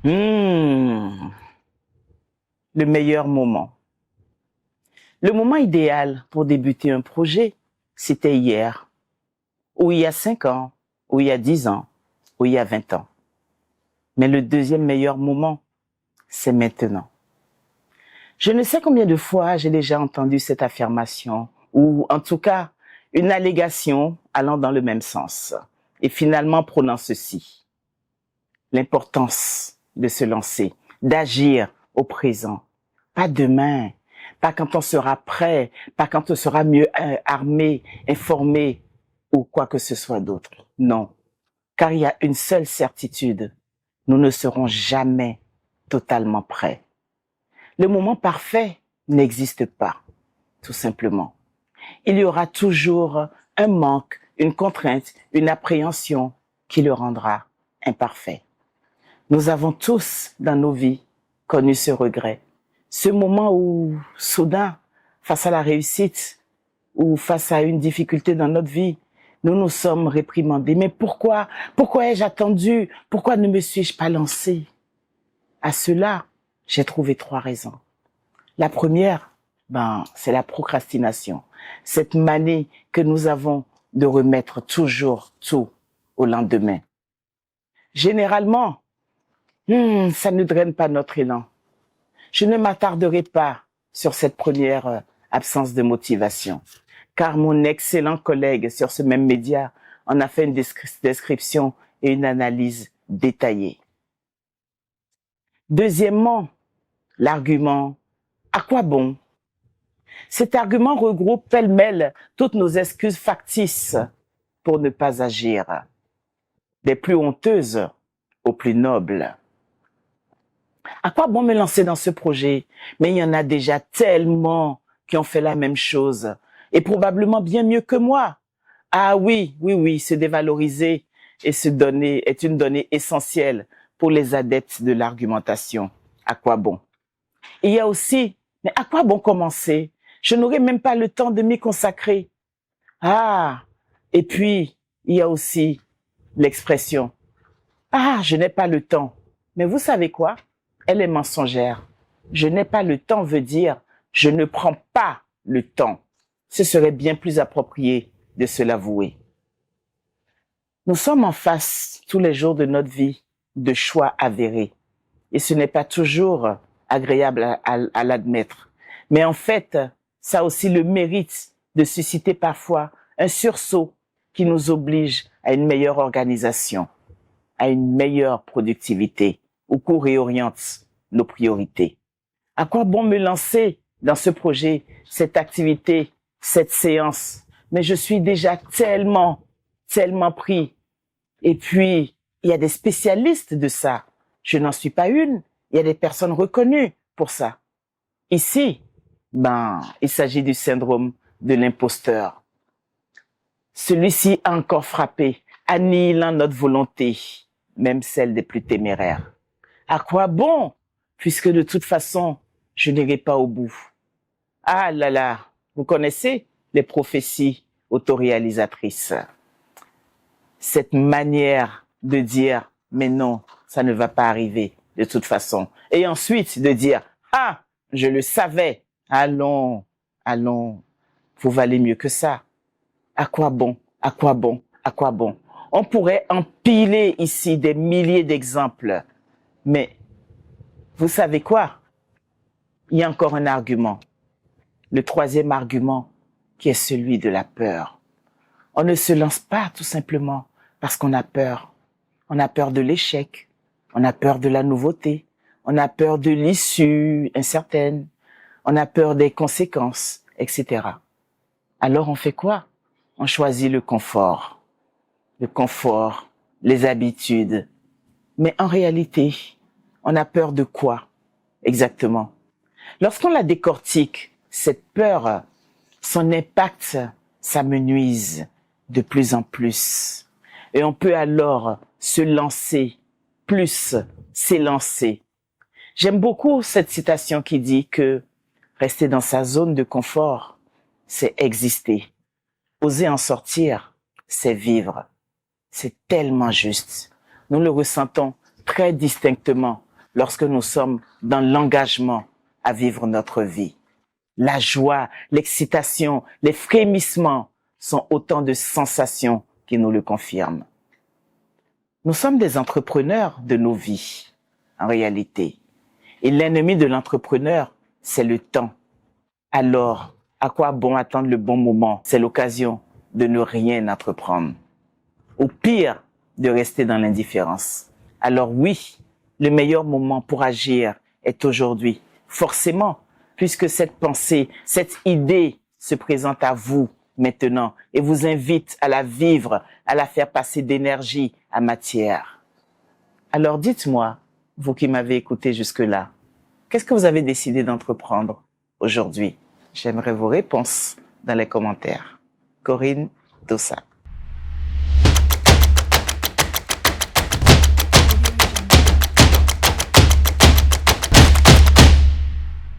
Hmm, le meilleur moment. Le moment idéal pour débuter un projet, c'était hier, ou il y a 5 ans, ou il y a 10 ans, ou il y a 20 ans. Mais le deuxième meilleur moment, c'est maintenant. Je ne sais combien de fois j'ai déjà entendu cette affirmation, ou en tout cas une allégation allant dans le même sens, et finalement prônant ceci: l'importance de se lancer, d'agir au présent, pas demain, pas quand on sera prêt, pas quand on sera mieux armé, informé ou quoi que ce soit d'autre. Non, car il y a une seule certitude: nous ne serons jamais totalement prêts. Le moment parfait n'existe pas, tout simplement. Il y aura toujours un manque, une contrainte, une appréhension qui le rendra imparfait. Nous avons tous dans nos vies connu ce regret, ce moment où soudain, face à la réussite ou face à une difficulté dans notre vie, nous nous sommes réprimandés. Mais pourquoi? Pourquoi ai-je attendu? Pourquoi ne me suis-je pas lancé? À cela, j'ai trouvé 3 raisons. La première, c'est la procrastination. Cette manie que nous avons de remettre toujours tout au lendemain. Généralement, ça ne draine pas notre élan. Je ne m'attarderai pas sur cette première absence de motivation, car mon excellent collègue sur ce même média en a fait une description et une analyse détaillée. Deuxièmement, l'argument « à quoi bon ?» Cet argument regroupe pêle-mêle toutes nos excuses factices pour ne pas agir, des plus honteuses aux plus nobles. À quoi bon me lancer dans ce projet? Mais il y en a déjà tellement qui ont fait la même chose, et probablement bien mieux que moi. Ah oui, oui, oui, se dévaloriser et se donner est une donnée essentielle pour les adeptes de l'argumentation. À quoi bon? Il y a aussi, mais à quoi bon commencer? Je n'aurai même pas le temps de m'y consacrer. Ah, et puis, il y a aussi l'expression: ah, je n'ai pas le temps. Mais vous savez quoi? Elle est mensongère. Je n'ai pas le temps veut dire je ne prends pas le temps. Ce serait bien plus approprié de se l'avouer. Nous sommes en face tous les jours de notre vie de choix avérés. Et ce n'est pas toujours agréable à l'admettre. Mais en fait, ça a aussi le mérite de susciter parfois un sursaut qui nous oblige à une meilleure organisation, à une meilleure productivité, ou qu'on réoriente nos priorités. À quoi bon me lancer dans ce projet, cette activité, cette séance? Mais je suis déjà tellement pris. Et puis, il y a des spécialistes de ça. Je n'en suis pas une. Il y a des personnes reconnues pour ça. Ici, il s'agit du syndrome de l'imposteur. Celui-ci a encore frappé, annihilant notre volonté, même celle des plus téméraires. À quoi bon, puisque de toute façon, je n'irai pas au bout? Ah là là, vous connaissez les prophéties autoréalisatrices. Cette manière de dire, mais non, ça ne va pas arriver de toute façon. Et ensuite de dire, ah, je le savais, allons, allons, vous valez mieux que ça. À quoi bon? À quoi bon? À quoi bon? On pourrait empiler ici des milliers d'exemples. Mais vous savez quoi? Il y a encore un argument. Le troisième argument, qui est celui de la peur. On ne se lance pas tout simplement parce qu'on a peur. On a peur de l'échec. On a peur de la nouveauté. On a peur de l'issue incertaine. On a peur des conséquences, etc. Alors on fait quoi? On choisit le confort. Le confort, les habitudes. Mais en réalité, on a peur de quoi exactement? Lorsqu'on la décortique, cette peur, son impact s'amenuise de plus en plus. Et on peut alors se lancer, plus s'élancer. J'aime beaucoup cette citation qui dit que rester dans sa zone de confort, c'est exister. Oser en sortir, c'est vivre. C'est tellement juste. Nous le ressentons très distinctement lorsque nous sommes dans l'engagement à vivre notre vie. La joie, l'excitation, les frémissements sont autant de sensations qui nous le confirment. Nous sommes des entrepreneurs de nos vies, en réalité. Et l'ennemi de l'entrepreneur, c'est le temps. Alors, à quoi bon attendre le bon moment? C'est l'occasion de ne rien entreprendre. Au pire, de rester dans l'indifférence. Alors oui, le meilleur moment pour agir est aujourd'hui. Forcément, puisque cette pensée, cette idée se présente à vous maintenant et vous invite à la vivre, à la faire passer d'énergie à matière. Alors dites-moi, vous qui m'avez écouté jusque-là, qu'est-ce que vous avez décidé d'entreprendre aujourd'hui? J'aimerais vos réponses dans les commentaires. Corinne Dossa.